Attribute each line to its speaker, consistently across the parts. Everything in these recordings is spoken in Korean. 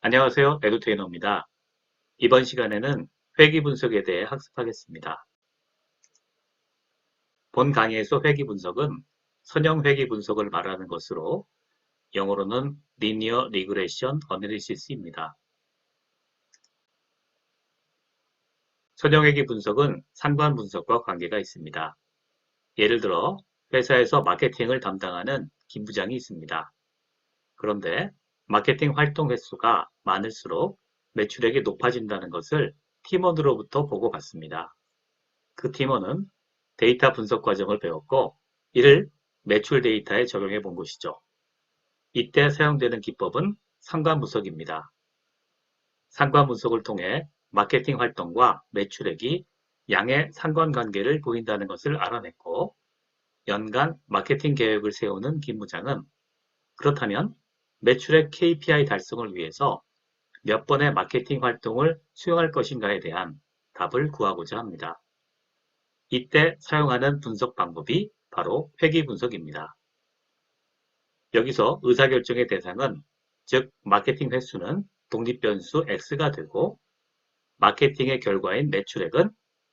Speaker 1: 안녕하세요. 에듀테이너입니다. 이번 시간에는 회귀 분석에 대해 학습하겠습니다. 본 강의에서 회귀 분석은 선형 회귀 분석을 말하는 것으로 영어로는 Linear Regression Analysis입니다. 선형 회귀 분석은 상관 분석과 관계가 있습니다. 예를 들어 회사에서 마케팅을 담당하는 김 부장이 있습니다. 그런데 마케팅 활동 횟수가 많을수록 매출액이 높아진다는 것을 팀원으로부터 보고받습니다. 그 팀원은 데이터 분석 과정을 배웠고 이를 매출 데이터에 적용해 본 것이죠. 이때 사용되는 기법은 상관 분석입니다. 상관 분석을 통해 마케팅 활동과 매출액이 양의 상관관계를 보인다는 것을 알아냈고 연간 마케팅 계획을 세우는 김 부장은 그렇다면 매출액 KPI 달성을 위해서 몇 번의 마케팅 활동을 수행할 것인가에 대한 답을 구하고자 합니다. 이때 사용하는 분석 방법이 바로 회귀 분석입니다. 여기서 의사결정의 대상은 즉 마케팅 횟수는 독립변수 X가 되고 마케팅의 결과인 매출액은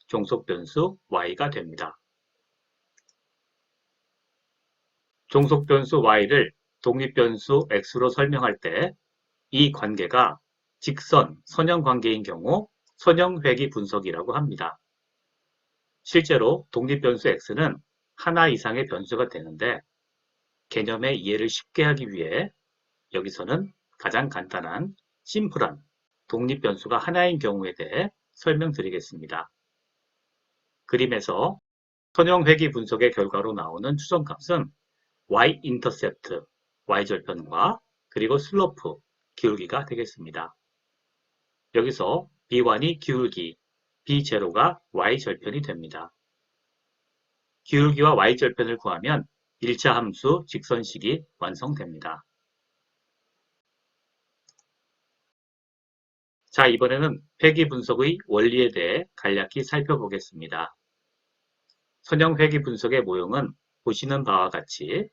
Speaker 1: 종속변수 Y가 됩니다. 종속변수 Y를 독립변수 X로 설명할 때 이 관계가 직선, 선형 관계인 경우 선형 회귀 분석이라고 합니다. 실제로 독립변수 X는 하나 이상의 변수가 되는데 개념의 이해를 쉽게 하기 위해 여기서는 가장 간단한 심플한 독립변수가 하나인 경우에 대해 설명드리겠습니다. 그림에서 선형 회귀 분석의 결과로 나오는 추정값은 y-인터셉트, y절편과 그리고 슬로프, 기울기가 되겠습니다. 여기서 b1이 기울기, b0가 y절편이 됩니다. 기울기와 y절편을 구하면 1차 함수 직선식이 완성됩니다. 자, 이번에는 회귀 분석의 원리에 대해 간략히 살펴보겠습니다. 선형 회귀 분석의 모형은 보시는 바와 같이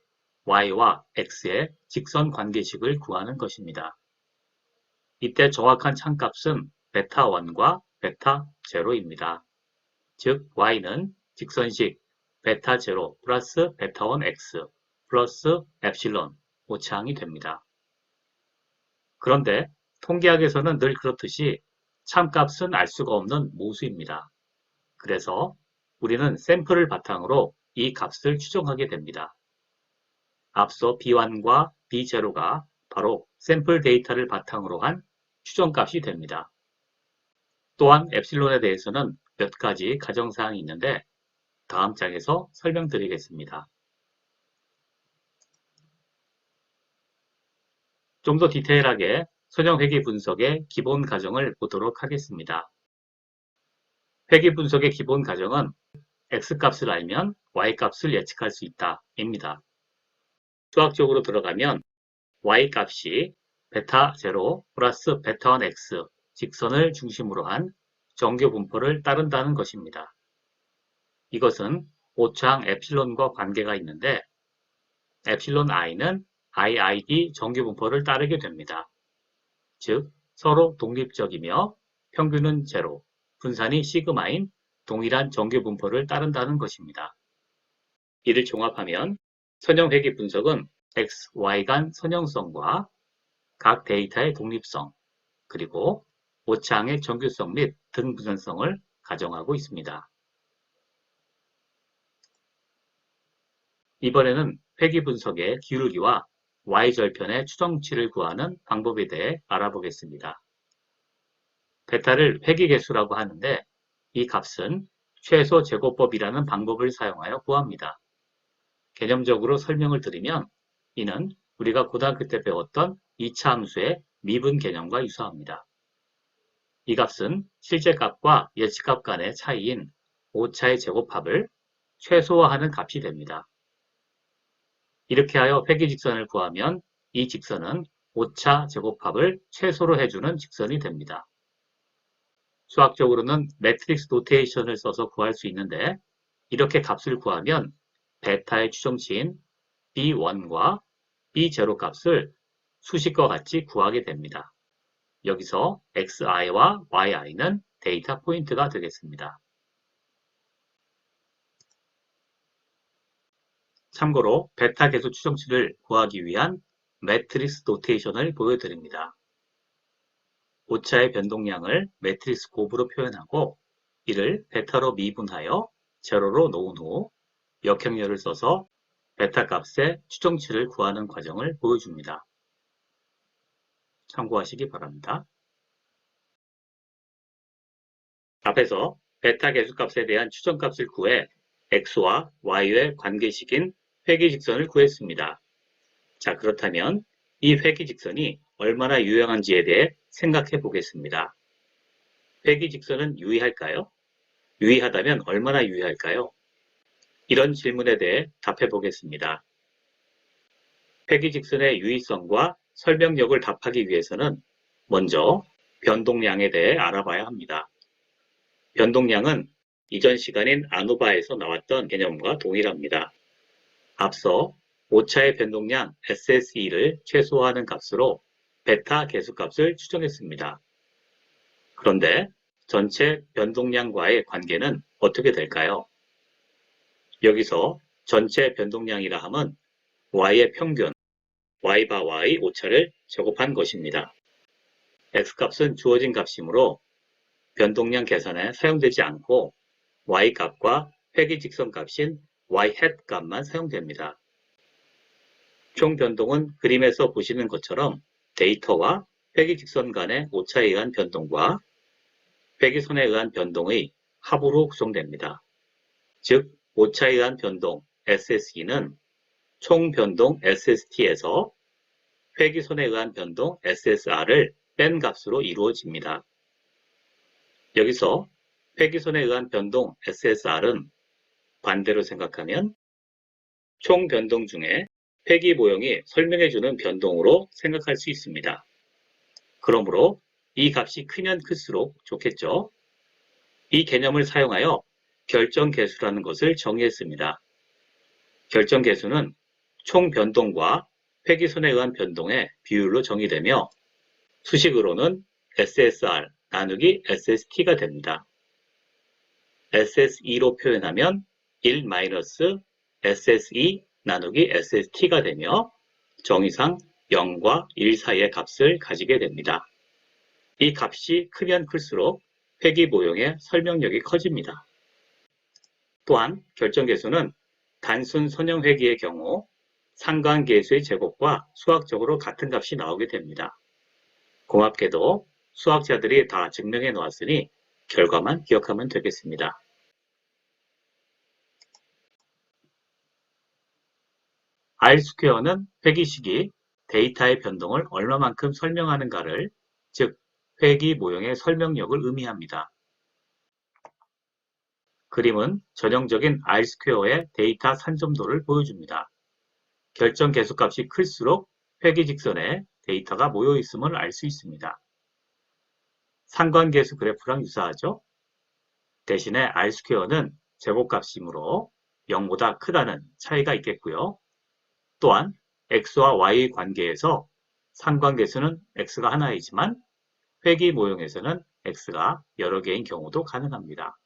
Speaker 1: y와 x의 직선 관계식을 구하는 것입니다. 이때 정확한 참값은 베타1과 베타0입니다. 즉 y는 직선식 베타0 플러스 베타1x 플러스 엡실론 오차항이 됩니다. 그런데 통계학에서는 늘 그렇듯이 참값은 알 수가 없는 모수입니다. 그래서 우리는 샘플을 바탕으로 이 값을 추정하게 됩니다. 앞서 B1과 B0가 바로 샘플 데이터를 바탕으로 한 추정값이 됩니다. 또한 엡실론에 대해서는 몇 가지 가정사항이 있는데 다음 장에서 설명드리겠습니다. 좀 더 디테일하게 선형 회귀 분석의 기본 가정을 보도록 하겠습니다. 회귀 분석의 기본 가정은 x값을 알면 y값을 예측할 수 있다 입니다. 수학적으로 들어가면 y값이 베타0 플러스 베타1x 직선을 중심으로 한 정규 분포를 따른다는 것입니다. 이것은 오차항 엡실론과 관계가 있는데 엡실론 i는 iid 정규 분포를 따르게 됩니다. 즉 서로 독립적이며 평균은 제로, 분산이 시그마인 동일한 정규 분포를 따른다는 것입니다. 이를 종합하면 선형 회귀 분석은 x, y 간 선형성과 각 데이터의 독립성, 그리고 오차항의 정규성 및 등분산성을 가정하고 있습니다. 이번에는 회귀 분석의 기울기와 y절편의 추정치를 구하는 방법에 대해 알아보겠습니다. 베타를 회귀계수라고 하는데 이 값은 최소 제곱법이라는 방법을 사용하여 구합니다. 개념적으로 설명을 드리면 이는 우리가 고등학교 때 배웠던 2차 함수의 미분 개념과 유사합니다. 이 값은 실제 값과 예측값 간의 차이인 오차의 제곱합을 최소화하는 값이 됩니다. 이렇게 하여 회귀직선을 구하면 이 직선은 오차 제곱합을 최소로 해주는 직선이 됩니다. 수학적으로는 매트릭스 노테이션을 써서 구할 수 있는데 이렇게 값을 구하면 베타의 추정치인 B1과 B0 값을 수식과 같이 구하게 됩니다. 여기서 xi와 yi는 데이터 포인트가 되겠습니다. 참고로 베타 계수 추정치를 구하기 위한 매트리스 노테이션을 보여드립니다. 오차의 변동량을 매트리스 곱으로 표현하고 이를 베타로 미분하여 제로로 놓은 후 역행렬을 써서 베타 값의 추정치를 구하는 과정을 보여줍니다. 참고하시기 바랍니다. 앞에서 베타 계수값에 대한 추정값을 구해 x와 y의 관계식인 회귀직선을 구했습니다. 자, 그렇다면 이 회귀직선이 얼마나 유용한지에 대해 생각해 보겠습니다. 회귀직선은 유의할까요? 유의하다면 얼마나 유의할까요? 이런 질문에 대해 답해 보겠습니다. 회귀직선의 유의성과 설명력을 답하기 위해서는 먼저 변동량에 대해 알아봐야 합니다. 변동량은 이전 시간인 아노바에서 나왔던 개념과 동일합니다. 앞서 오차의 변동량 SSE를 최소화하는 값으로 베타 계수값을 추정했습니다. 그런데 전체 변동량과의 관계는 어떻게 될까요? 여기서 전체 변동량이라 함은 y의 평균, y바 y 오차를 제곱한 것입니다. x값은 주어진 값이므로 변동량 계산에 사용되지 않고 y값과 회귀직선 값인 y hat 값만 사용됩니다. 총 변동은 그림에서 보시는 것처럼 데이터와 회귀직선 간의 오차에 의한 변동과 회귀선에 의한 변동의 합으로 구성됩니다. 즉, 오차에 의한 변동 SSE는 총 변동 SST에서 회귀선에 의한 변동 SSR을 뺀 값으로 이루어집니다. 여기서 회귀선에 의한 변동 SSR은 반대로 생각하면 총 변동 중에 회귀 모형이 설명해주는 변동으로 생각할 수 있습니다. 그러므로 이 값이 크면 클수록 좋겠죠. 이 개념을 사용하여 결정계수라는 것을 정의했습니다. 결정계수는 총 변동과 회귀선에 의한 변동의 비율로 정의되며 수식으로는 SSR 나누기 SST가 됩니다. SSE로 표현하면 1-SSE 나누기 SST가 되며 정의상 0과 1 사이의 값을 가지게 됩니다. 이 값이 크면 클수록 회귀 모형의 설명력이 커집니다. 또한 결정계수는 단순 선형 회귀의 경우 상관계수의 제곱과 수학적으로 같은 값이 나오게 됩니다. 고맙게도 수학자들이 다 증명해 놓았으니 결과만 기억하면 되겠습니다. R스퀘어는 회귀식이 데이터의 변동을 얼마만큼 설명하는가를, 즉 회귀 모형의 설명력을 의미합니다. 그림은 전형적인 R스퀘어의 데이터 산점도를 보여줍니다. 결정 계수값이 클수록 회귀직선에 데이터가 모여 있음을 알 수 있습니다. 상관계수 그래프랑 유사하죠? 대신에 R스퀘어는 제곱값이므로 0보다 크다는 차이가 있겠고요. 또한 x와 y 관계에서 상관계수는 x가 하나이지만 회귀 모형에서는 x가 여러 개인 경우도 가능합니다.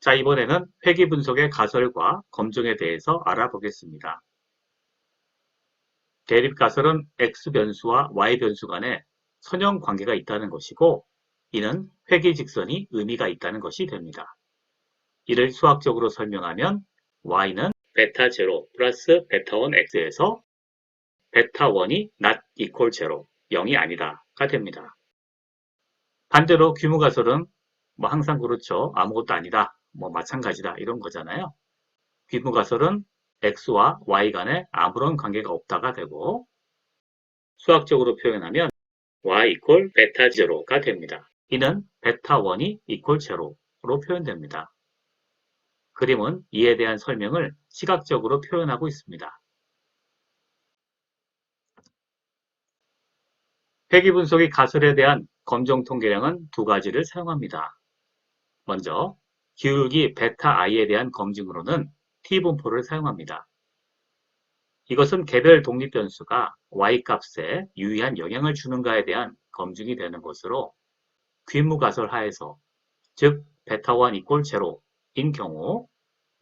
Speaker 1: 자, 이번에는 회귀 분석의 가설과 검증에 대해서 알아보겠습니다. 대립가설은 x 변수와 y 변수 간에 선형 관계가 있다는 것이고, 이는 회귀 직선이 의미가 있다는 것이 됩니다. 이를 수학적으로 설명하면 y는 베타 0 플러스 베타 1 x에서 베타 1이 not equal 0, 0이 아니다가 됩니다. 반대로 규모가설은 항상 그렇죠. 아무것도 아니다, 마찬가지다 이런 거잖아요. 규모가설은 x와 y 간에 아무런 관계가 없다가 되고, 수학적으로 표현하면 y equal 베타 0가 됩니다. 이는 베타 1이 equal 0로 표현됩니다. 그림은 이에 대한 설명을 시각적으로 표현하고 있습니다. 회귀 분석의 가설에 대한 검정 통계량은 두 가지를 사용합니다. 먼저 기울기 베타 i에 대한 검증으로는 t분포를 사용합니다. 이것은 개별 독립변수가 y값에 유의한 영향을 주는가에 대한 검증이 되는 것으로 귀무가설 하에서, 즉 베타1 이퀄 0인 경우,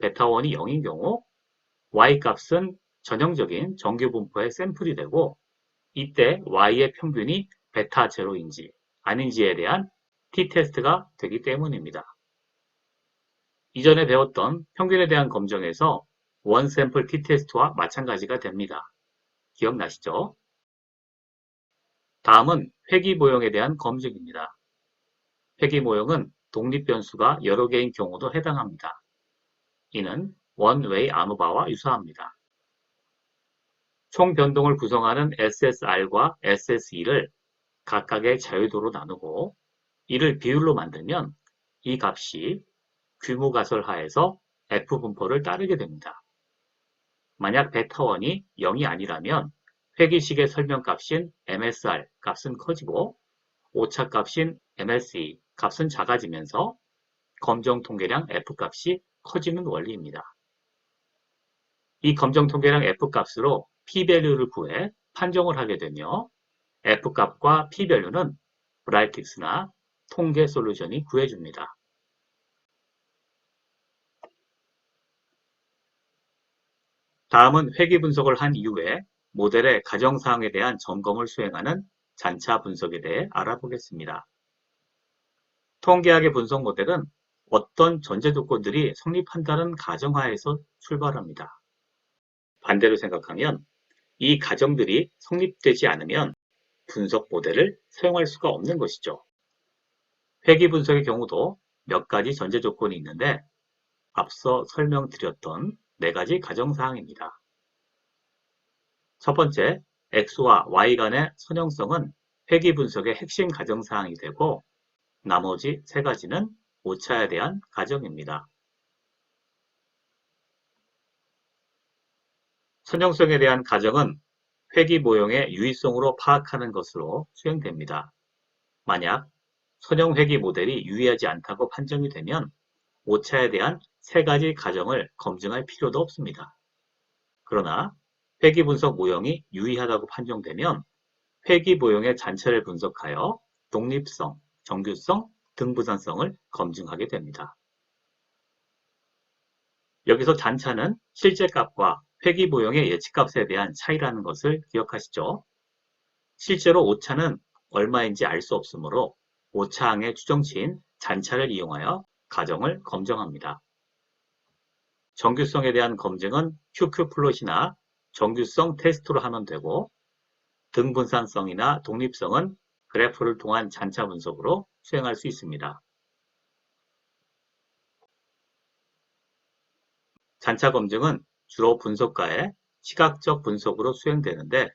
Speaker 1: 베타1이 0인 경우 y값은 전형적인 정규 분포의 샘플이 되고, 이때 y의 평균이 베타 제로인지 아닌지에 대한 t-테스트가 되기 때문입니다. 이전에 배웠던 평균에 대한 검정에서 원 샘플 t-테스트와 마찬가지가 됩니다. 기억나시죠? 다음은 회귀모형에 대한 검증입니다. 회귀모형은 독립변수가 여러 개인 경우도 해당합니다. 이는 원웨이 아노바와 유사합니다. 총 변동을 구성하는 SSR과 SSE를 각각의 자유도로 나누고 이를 비율로 만들면 이 값이 규모가설 하에서 F분포를 따르게 됩니다. 만약 베타1이 0이 아니라면 회귀식의 설명값인 MSR 값은 커지고 오차값인 MSE 값은 작아지면서 검정 통계량 F값이 커지는 원리입니다. 이 검정 통계량 F값으로 P-밸류를 구해 판정을 하게 되며 F값과 P-밸류는 브라이틱스나 통계 솔루션이 구해줍니다. 다음은 회귀 분석을 한 이후에 모델의 가정사항에 대한 점검을 수행하는 잔차 분석에 대해 알아보겠습니다. 통계학의 분석 모델은 어떤 전제 조건들이 성립한다는 가정하에서 출발합니다. 반대로 생각하면 이 가정들이 성립되지 않으면 분석 모델을 사용할 수가 없는 것이죠. 회귀 분석의 경우도 몇 가지 전제 조건이 있는데 앞서 설명드렸던 4가지 가정사항입니다. 첫 번째, X와 Y 간의 선형성은 회귀 분석의 핵심 가정사항이 되고 나머지 3가지는 오차에 대한 가정입니다. 선형성에 대한 가정은 회귀 모형의 유의성으로 파악하는 것으로 수행됩니다. 만약 선형 회귀 모델이 유의하지 않다고 판정이 되면 오차에 대한 3가지 가정을 검증할 필요도 없습니다. 그러나 회귀 분석 모형이 유의하다고 판정되면 회귀 모형의 잔차를 분석하여 독립성, 정규성, 등분산성을 검증하게 됩니다. 여기서 잔차는 실제 값과 회귀 모형의 예측값에 대한 차이라는 것을 기억하시죠? 실제로 오차는 얼마인지 알 수 없으므로 오차항의 추정치인 잔차를 이용하여 가정을 검증합니다. 정규성에 대한 검증은 QQ 플롯이나 정규성 테스트로 하면 되고 등분산성이나 독립성은 그래프를 통한 잔차 분석으로 수행할 수 있습니다. 잔차 검증은 주로 분석가의 시각적 분석으로 수행되는데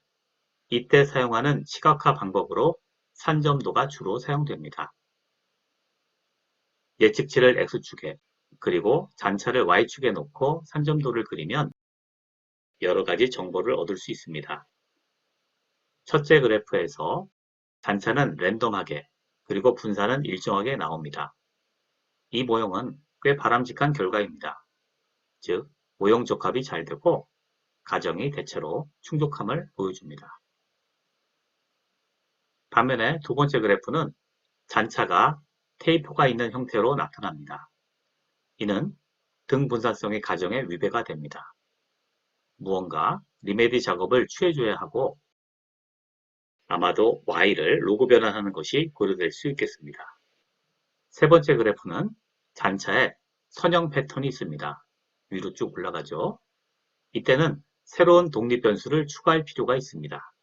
Speaker 1: 이때 사용하는 시각화 방법으로 산점도가 주로 사용됩니다. 예측치를 X축에 그리고 잔차를 Y축에 놓고 산점도를 그리면 여러 가지 정보를 얻을 수 있습니다. 첫째 그래프에서 잔차는 랜덤하게 그리고 분산은 일정하게 나옵니다. 이 모형은 꽤 바람직한 결과입니다. 즉, 모형 적합이 잘 되고 가정이 대체로 충족함을 보여줍니다. 반면에 두 번째 그래프는 잔차가 테이퍼가 있는 형태로 나타납니다. 이는 등분산성의 가정에 위배가 됩니다. 무언가 리메디 작업을 취해줘야 하고 아마도 Y를 로그 변환하는 것이 고려될 수 있겠습니다. 세 번째 그래프는 잔차에 선형 패턴이 있습니다. 위로 쭉 올라가죠. 이때는 새로운 독립 변수를 추가할 필요가 있습니다.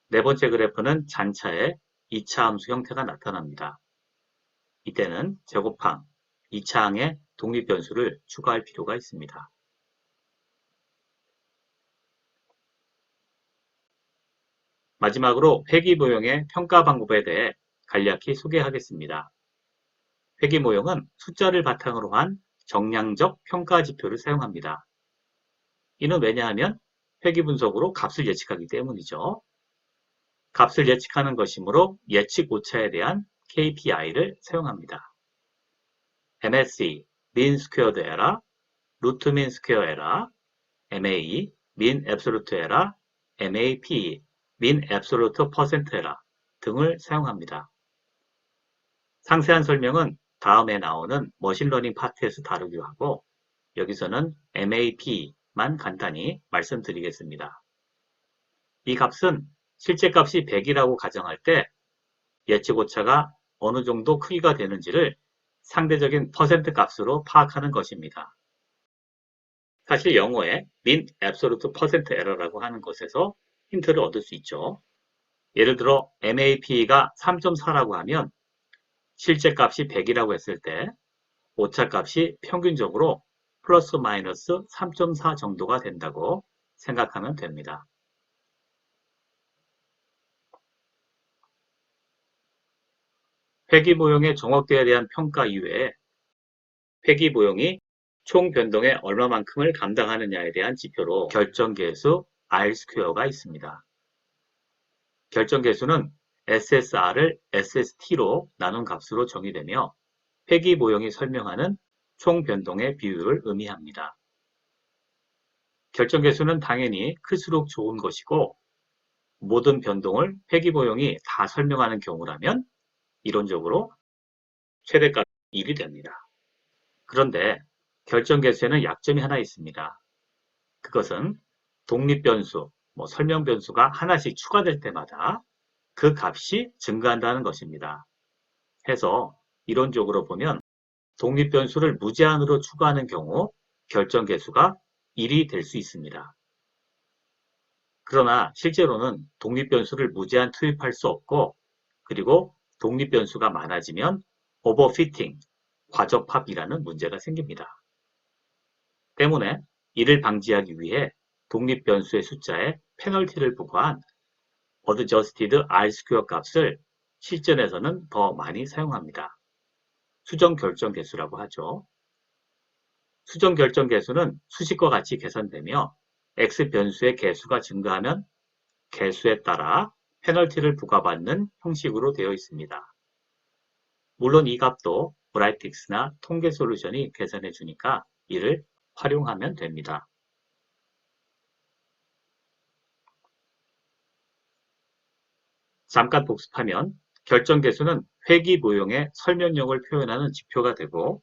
Speaker 1: 네 번째 그래프는 잔차에 2차 함수 형태가 나타납니다. 이때는 제곱항, 2차 항에 독립 변수를 추가할 필요가 있습니다. 마지막으로 회귀 모형의 평가 방법에 대해 간략히 소개하겠습니다. 회귀 모형은 숫자를 바탕으로 한 정량적 평가 지표를 사용합니다. 이는 왜냐하면 회귀 분석으로 값을 예측하기 때문이죠. 값을 예측하는 것이므로 예측 오차에 대한 KPI를 사용합니다. MSE, Mean Squared Error, Root Mean Square Error, MA, mean absolute error, MAP, mean absolute percent error 등을 사용합니다. 상세한 설명은 다음에 나오는 머신러닝 파트에서 다루기로 하고 여기서는 MAP만 간단히 말씀드리겠습니다. 이 값은 실제 값이 100이라고 가정할 때 예측 오차가 어느 정도 크기가 되는지를 상대적인 퍼센트 값으로 파악하는 것입니다. 사실 영어에 mean absolute percent error라고 하는 것에서 힌트를 얻을 수 있죠. 예를 들어 MAP가 3.4라고 하면 실제 값이 100이라고 했을 때 오차 값이 평균적으로 플러스 마이너스 3.4 정도가 된다고 생각하면 됩니다. 회귀보용의 정확도에 대한 평가 이외에 회귀보용이 총 변동의 얼마만큼을 감당하느냐에 대한 지표로 결정계수 R-스퀘어가 있습니다. 결정계수는 SSR을 SST로 나눈 값으로 정의되며 회귀보용이 설명하는 총 변동의 비율을 의미합니다. 결정계수는 당연히 클수록 좋은 것이고 모든 변동을 회귀보용이 다 설명하는 경우라면 이론적으로 최대값 1이 됩니다. 그런데 결정계수에는 약점이 하나 있습니다. 그것은 독립변수, 설명변수가 하나씩 추가될 때마다 그 값이 증가한다는 것입니다. 해서 이론적으로 보면 독립변수를 무제한으로 추가하는 경우 결정계수가 1이 될 수 있습니다. 그러나 실제로는 독립변수를 무제한 투입할 수 없고 그리고 독립변수가 많아지면 오버피팅, 과접합이라는 문제가 생깁니다. 때문에 이를 방지하기 위해 독립변수의 숫자에 페널티를 부과한 adjusted R-square 값을 실전에서는 더 많이 사용합니다. 수정결정계수라고 하죠. 수정결정계수는 수식과 같이 계산되며 X변수의 개수가 증가하면 개수에 따라 페널티를 부과받는 형식으로 되어 있습니다. 물론 이 값도 브라이틱스나 통계 솔루션이 계산해 주니까 이를 활용하면 됩니다. 잠깐 복습하면 결정계수는 회귀보용의 설명력을 표현하는 지표가 되고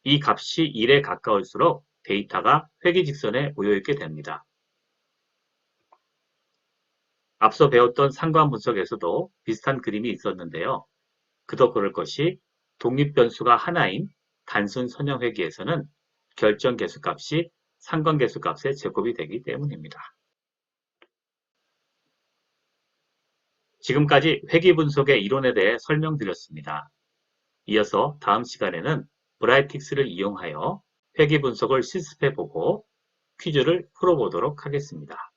Speaker 1: 이 값이 1에 가까울수록 데이터가 회귀직선에 모여있게 됩니다. 앞서 배웠던 상관 분석에서도 비슷한 그림이 있었는데요. 그도 그럴 것이 독립변수가 하나인 단순 선형회귀에서는 결정계수 값이 상관계수 값의 제곱이 되기 때문입니다. 지금까지 회귀분석의 이론에 대해 설명드렸습니다. 이어서 다음 시간에는 브라이틱스를 이용하여 회귀분석을 실습해보고 퀴즈를 풀어보도록 하겠습니다.